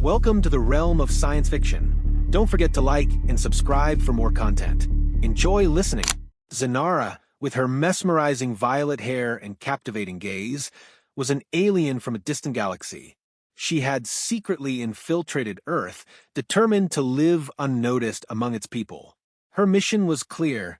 Welcome to the realm of science fiction. Don't forget to like and subscribe for more content. Enjoy listening. Zanara, with her mesmerizing violet hair and captivating gaze, was an alien from a distant galaxy. She had secretly infiltrated Earth, determined to live unnoticed among its people. Her mission was clear: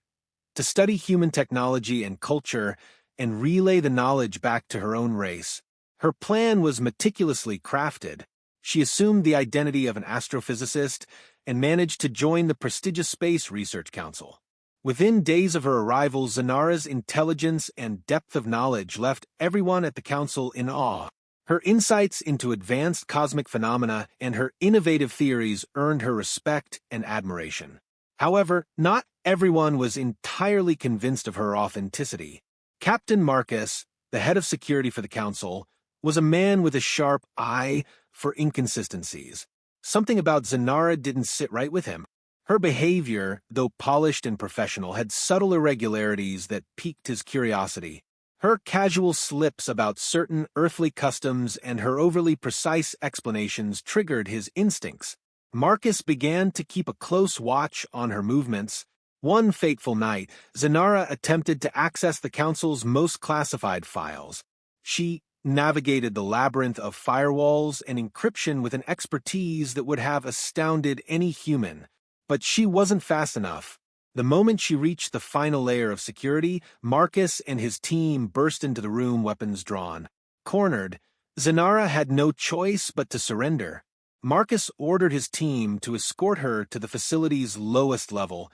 to study human technology and culture and relay the knowledge back to her own race. Her plan was meticulously crafted. She assumed the identity of an astrophysicist and managed to join the prestigious Space Research Council. Within days of her arrival, Zanara's intelligence and depth of knowledge left everyone at the council in awe. Her insights into advanced cosmic phenomena and her innovative theories earned her respect and admiration. However, not everyone was entirely convinced of her authenticity. Captain Marcus, the head of security for the council, was a man with a sharp eye for inconsistencies. Something about Zanara didn't sit right with him. Her behavior, though polished and professional, had subtle irregularities that piqued his curiosity. Her casual slips about certain earthly customs and her overly precise explanations triggered his instincts. Marcus began to keep a close watch on her movements. One fateful night, Zanara attempted to access the council's most classified files. She navigated the labyrinth of firewalls and encryption with an expertise that would have astounded any human. But she wasn't fast enough. The moment she reached the final layer of security, Marcus and his team burst into the room, weapons drawn. Cornered, Zanara had no choice but to surrender. Marcus ordered his team to escort her to the facility's lowest level,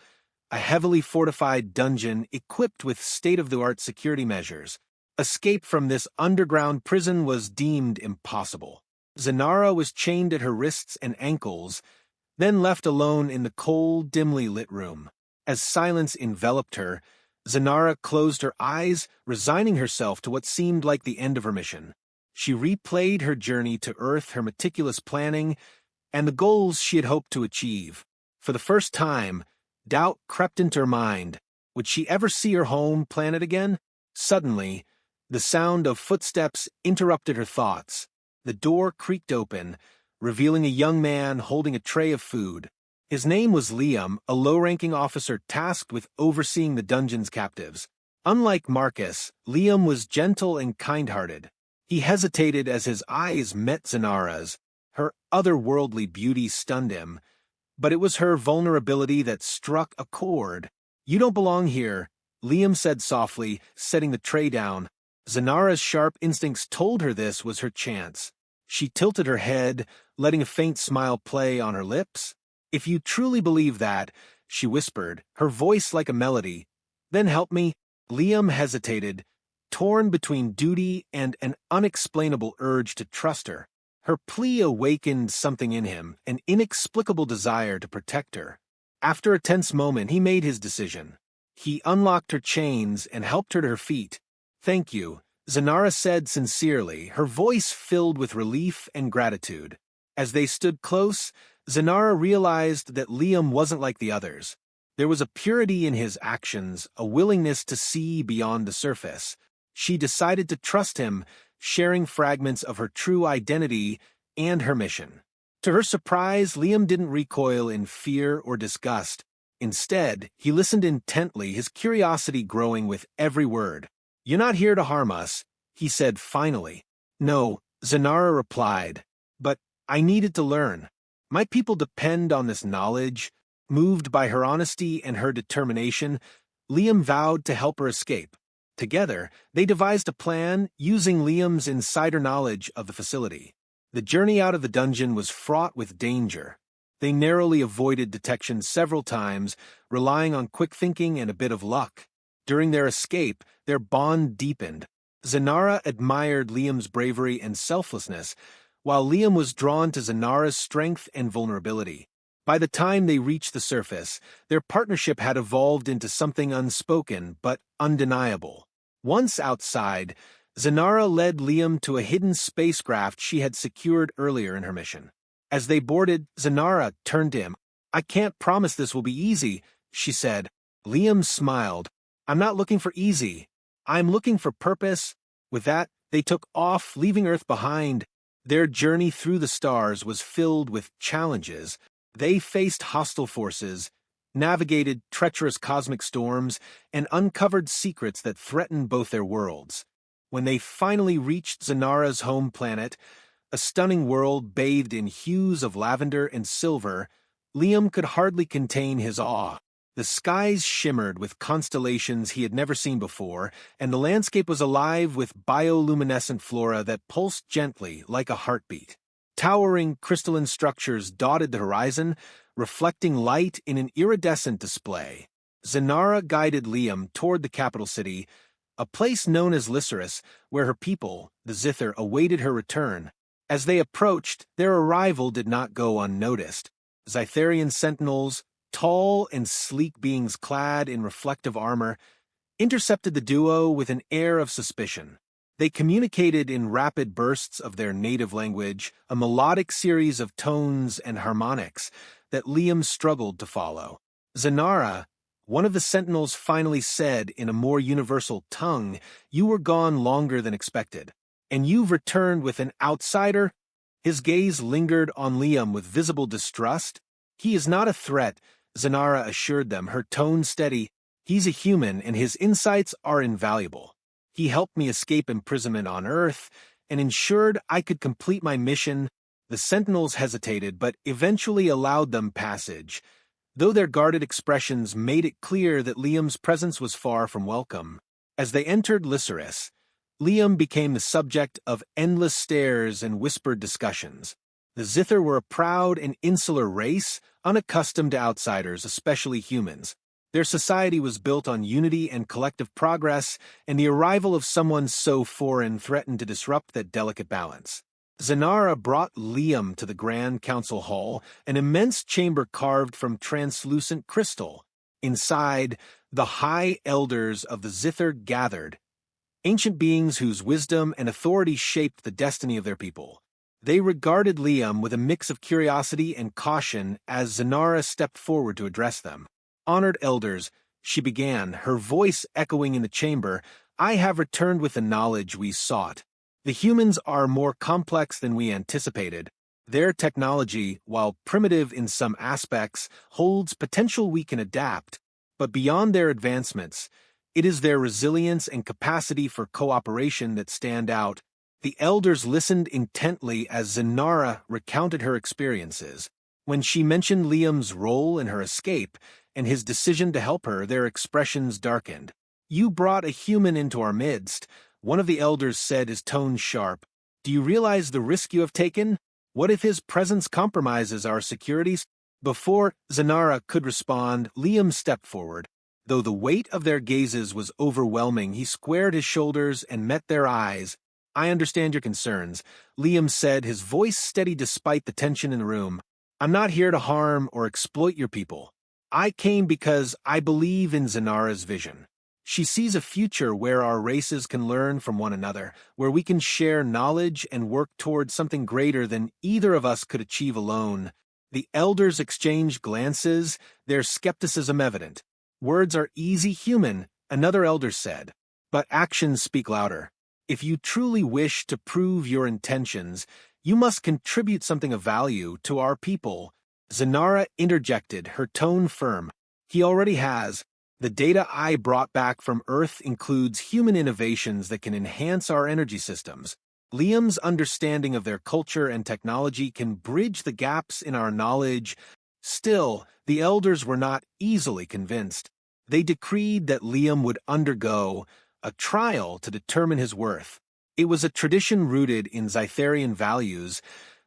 a heavily fortified dungeon equipped with state-of-the-art security measures. Escape from this underground prison was deemed impossible. Zanara was chained at her wrists and ankles, then left alone in the cold, dimly lit room. As silence enveloped her, Zanara closed her eyes, resigning herself to what seemed like the end of her mission. She replayed her journey to Earth, her meticulous planning, and the goals she had hoped to achieve. For the first time, doubt crept into her mind. Would she ever see her home planet again? Suddenly, the sound of footsteps interrupted her thoughts. The door creaked open, revealing a young man holding a tray of food. His name was Liam, a low-ranking officer tasked with overseeing the dungeon's captives. Unlike Marcus, Liam was gentle and kind-hearted. He hesitated as his eyes met Zanara's. Her otherworldly beauty stunned him, but it was her vulnerability that struck a chord. "You don't belong here," Liam said softly, setting the tray down. Zanara's sharp instincts told her this was her chance. She tilted her head, letting a faint smile play on her lips. "If you truly believe that," she whispered, her voice like a melody, "then help me." Liam hesitated, torn between duty and an unexplainable urge to trust her. Her plea awakened something in him, an inexplicable desire to protect her. After a tense moment, he made his decision. He unlocked her chains and helped her to her feet. "Thank you," Zanara said sincerely, her voice filled with relief and gratitude. As they stood close, Zanara realized that Liam wasn't like the others. There was a purity in his actions, a willingness to see beyond the surface. She decided to trust him, sharing fragments of her true identity and her mission. To her surprise, Liam didn't recoil in fear or disgust. Instead, he listened intently, his curiosity growing with every word. "You're not here to harm us," he said finally. "No," Zanara replied, "but I needed to learn. My people depend on this knowledge." Moved by her honesty and her determination, Liam vowed to help her escape. Together, they devised a plan using Liam's insider knowledge of the facility. The journey out of the dungeon was fraught with danger. They narrowly avoided detection several times, relying on quick thinking and a bit of luck. During their escape, their bond deepened. Zanara admired Liam's bravery and selflessness, while Liam was drawn to Zanara's strength and vulnerability. By the time they reached the surface, their partnership had evolved into something unspoken but undeniable. Once outside, Zanara led Liam to a hidden spacecraft she had secured earlier in her mission. As they boarded, Zanara turned to him. "I can't promise this will be easy," she said. Liam smiled. "I'm not looking for easy. I'm looking for purpose." With that, they took off, leaving Earth behind. Their journey through the stars was filled with challenges. They faced hostile forces, navigated treacherous cosmic storms, and uncovered secrets that threatened both their worlds. When they finally reached Zanara's home planet, a stunning world bathed in hues of lavender and silver, Liam could hardly contain his awe. The skies shimmered with constellations he had never seen before, and the landscape was alive with bioluminescent flora that pulsed gently like a heartbeat. Towering crystalline structures dotted the horizon, reflecting light in an iridescent display. Zanara guided Liam toward the capital city, a place known as Lycerus, where her people, the Zither, awaited her return. As they approached, their arrival did not go unnoticed. Zytharian sentinels, tall and sleek beings clad in reflective armor, intercepted the duo with an air of suspicion. They communicated in rapid bursts of their native language, a melodic series of tones and harmonics that Liam struggled to follow. Zanara, one of the sentinels, finally said in a more universal tongue, "You were gone longer than expected. And you've returned with an outsider?" His gaze lingered on Liam with visible distrust. "He is not a threat," Zanara assured them, her tone steady. "He's a human, and his insights are invaluable. He helped me escape imprisonment on Earth and ensured I could complete my mission." The sentinels hesitated, but eventually allowed them passage, though their guarded expressions made it clear that Liam's presence was far from welcome. As they entered Lycerus, Liam became the subject of endless stares and whispered discussions. The Zither were a proud and insular race, unaccustomed to outsiders, especially humans. Their society was built on unity and collective progress, and the arrival of someone so foreign threatened to disrupt that delicate balance. Zanara brought Liam to the Grand Council Hall, an immense chamber carved from translucent crystal. Inside, the high elders of the Zither gathered, ancient beings whose wisdom and authority shaped the destiny of their people. They regarded Liam with a mix of curiosity and caution as Zanara stepped forward to address them. "Honored elders," she began, her voice echoing in the chamber, "I have returned with the knowledge we sought. The humans are more complex than we anticipated. Their technology, while primitive in some aspects, holds potential we can adapt. But beyond their advancements, it is their resilience and capacity for cooperation that stand out." The elders listened intently as Zanara recounted her experiences. When she mentioned Liam's role in her escape and his decision to help her, their expressions darkened. "You brought a human into our midst," one of the elders said, his tone sharp. "Do you realize the risk you have taken? What if his presence compromises our securities?" Before Zanara could respond, Liam stepped forward. Though the weight of their gazes was overwhelming, he squared his shoulders and met their eyes. "I understand your concerns," Liam said, his voice steady despite the tension in the room. "I'm not here to harm or exploit your people. I came because I believe in Zanara's vision. She sees a future where our races can learn from one another, where we can share knowledge and work towards something greater than either of us could achieve alone." The elders exchanged glances, their skepticism evident. "Words are easy, human," another elder said, "but actions speak louder. If you truly wish to prove your intentions, you must contribute something of value to our people." Zanara interjected, her tone firm. "He already has. The data I brought back from Earth includes human innovations that can enhance our energy systems. Liam's understanding of their culture and technology can bridge the gaps in our knowledge." Still, the elders were not easily convinced. They decreed that Liam would undergo a trial to determine his worth. It was a tradition rooted in Zytharian values,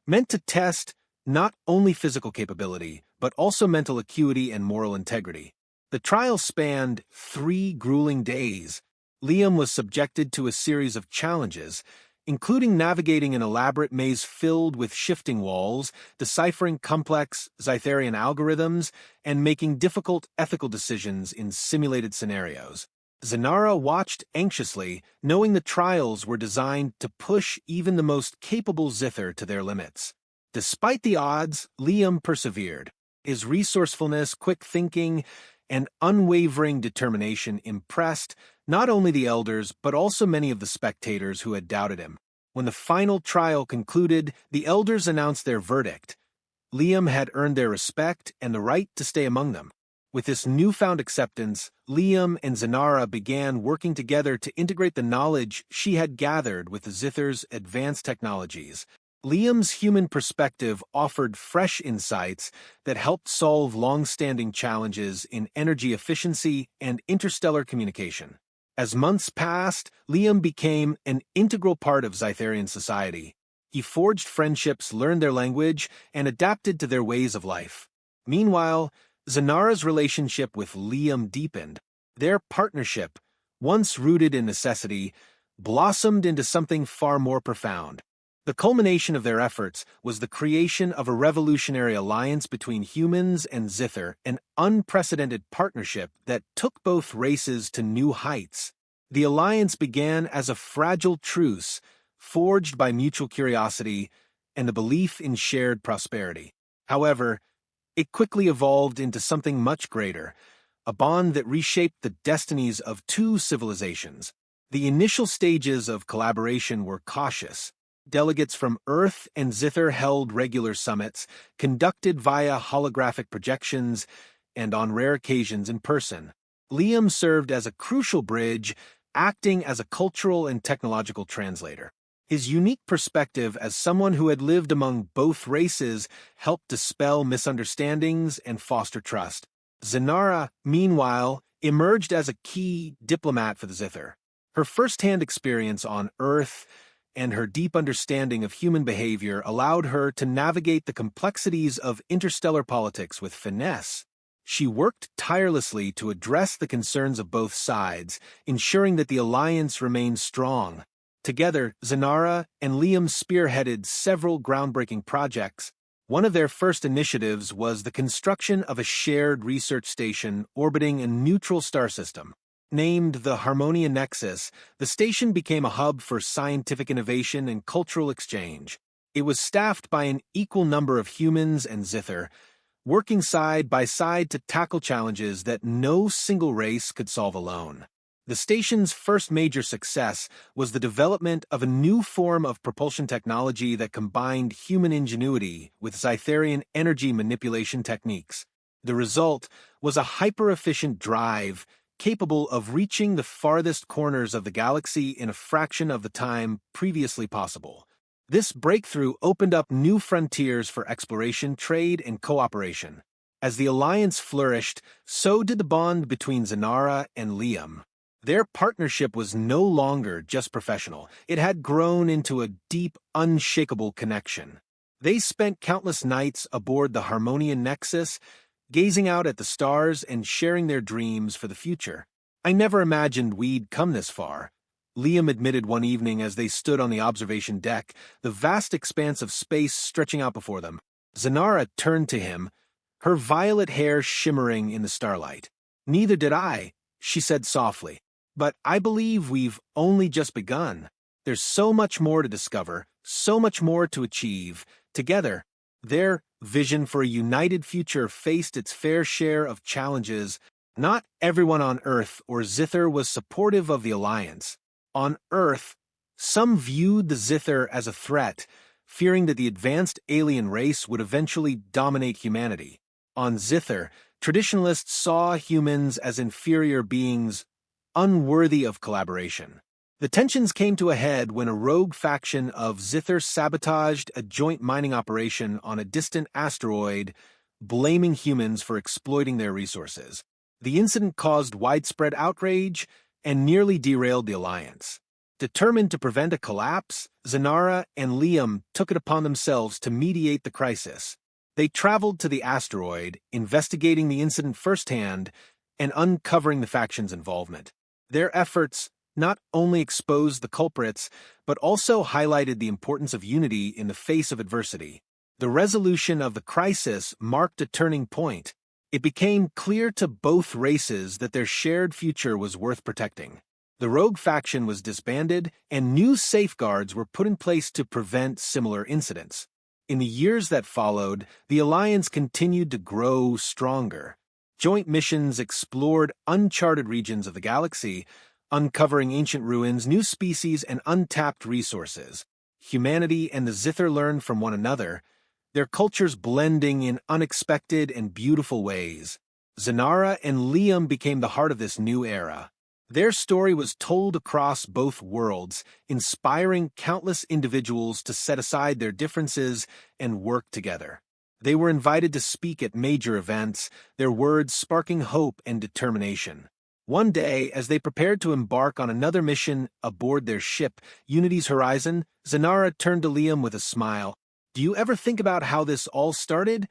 meant to test not only physical capability, but also mental acuity and moral integrity. The trial spanned 3 grueling days. Liam was subjected to a series of challenges, including navigating an elaborate maze filled with shifting walls, deciphering complex Zytharian algorithms, and making difficult ethical decisions in simulated scenarios. Zanara watched anxiously, knowing the trials were designed to push even the most capable Zither to their limits. Despite the odds, Liam persevered. His resourcefulness, quick thinking, and unwavering determination impressed not only the elders but also many of the spectators who had doubted him. When the final trial concluded, the elders announced their verdict. Liam had earned their respect and the right to stay among them. With this newfound acceptance, Liam and Zanara began working together to integrate the knowledge she had gathered with the Zither's advanced technologies. Liam's human perspective offered fresh insights that helped solve long-standing challenges in energy efficiency and interstellar communication. As months passed, Liam became an integral part of Zytharian society. He forged friendships, learned their language, and adapted to their ways of life. Meanwhile, Zanara's relationship with Liam deepened. Their partnership, once rooted in necessity, blossomed into something far more profound. The culmination of their efforts was the creation of a revolutionary alliance between humans and Zither, an unprecedented partnership that took both races to new heights. The alliance began as a fragile truce, forged by mutual curiosity and the belief in shared prosperity. However, it quickly evolved into something much greater, a bond that reshaped the destinies of two civilizations. The initial stages of collaboration were cautious. Delegates from Earth and Zither held regular summits, conducted via holographic projections, and on rare occasions in person. Liam served as a crucial bridge, acting as a cultural and technological translator. His unique perspective as someone who had lived among both races helped dispel misunderstandings and foster trust. Zanara, meanwhile, emerged as a key diplomat for the Zither. Her first-hand experience on Earth and her deep understanding of human behavior allowed her to navigate the complexities of interstellar politics with finesse. She worked tirelessly to address the concerns of both sides, ensuring that the alliance remained strong. Together, Zanara and Liam spearheaded several groundbreaking projects. One of their first initiatives was the construction of a shared research station orbiting a neutral star system. Named the Harmonia Nexus, the station became a hub for scientific innovation and cultural exchange. It was staffed by an equal number of humans and Zither, working side by side to tackle challenges that no single race could solve alone. The station's first major success was the development of a new form of propulsion technology that combined human ingenuity with Zytharian energy manipulation techniques. The result was a hyper-efficient drive capable of reaching the farthest corners of the galaxy in a fraction of the time previously possible. This breakthrough opened up new frontiers for exploration, trade, and cooperation. As the alliance flourished, so did the bond between Zanara and Liam. Their partnership was no longer just professional. It had grown into a deep, unshakable connection. They spent countless nights aboard the Harmonia Nexus, gazing out at the stars and sharing their dreams for the future. "I never imagined we'd come this far," Liam admitted one evening as they stood on the observation deck, the vast expanse of space stretching out before them. Zanara turned to him, her violet hair shimmering in the starlight. "Neither did I," she said softly. "But I believe we've only just begun. There's so much more to discover, so much more to achieve. Together, their vision for a united future faced its fair share of challenges. Not everyone on Earth or Zither was supportive of the alliance. On Earth, some viewed the Zither as a threat, fearing that the advanced alien race would eventually dominate humanity. On Zither, traditionalists saw humans as inferior beings, unworthy of collaboration. The tensions came to a head when a rogue faction of Zither sabotaged a joint mining operation on a distant asteroid, blaming humans for exploiting their resources. The incident caused widespread outrage and nearly derailed the alliance. Determined to prevent a collapse, Zanara and Liam took it upon themselves to mediate the crisis. They traveled to the asteroid, investigating the incident firsthand and uncovering the faction's involvement. Their efforts not only exposed the culprits, but also highlighted the importance of unity in the face of adversity. The resolution of the crisis marked a turning point. It became clear to both races that their shared future was worth protecting. The rogue faction was disbanded, and new safeguards were put in place to prevent similar incidents. In the years that followed, the alliance continued to grow stronger. Joint missions explored uncharted regions of the galaxy, uncovering ancient ruins, new species, and untapped resources. humanity and the Zither learned from one another, their cultures blending in unexpected and beautiful ways. Zanara and Liam became the heart of this new era. Their story was told across both worlds, inspiring countless individuals to set aside their differences and work together. They were invited to speak at major events, their words sparking hope and determination. One day, as they prepared to embark on another mission aboard their ship, Unity's Horizon, Zanara turned to Liam with a smile. "Do you ever think about how this all started?"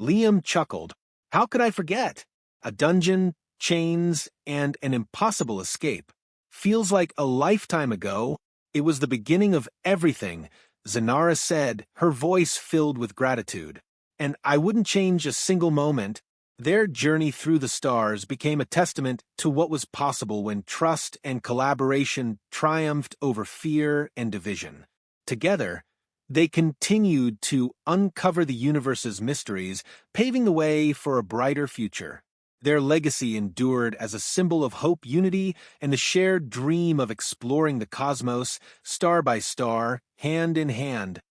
Liam chuckled. "How could I forget? A dungeon, chains, and an impossible escape. Feels like a lifetime ago. It was the beginning of everything," Zanara said, her voice filled with gratitude. "And I wouldn't change a single moment." Their journey through the stars became a testament to what was possible when trust and collaboration triumphed over fear and division. Together, they continued to uncover the universe's mysteries, paving the way for a brighter future. Their legacy endured as a symbol of hope, unity, and the shared dream of exploring the cosmos, star by star, hand in hand.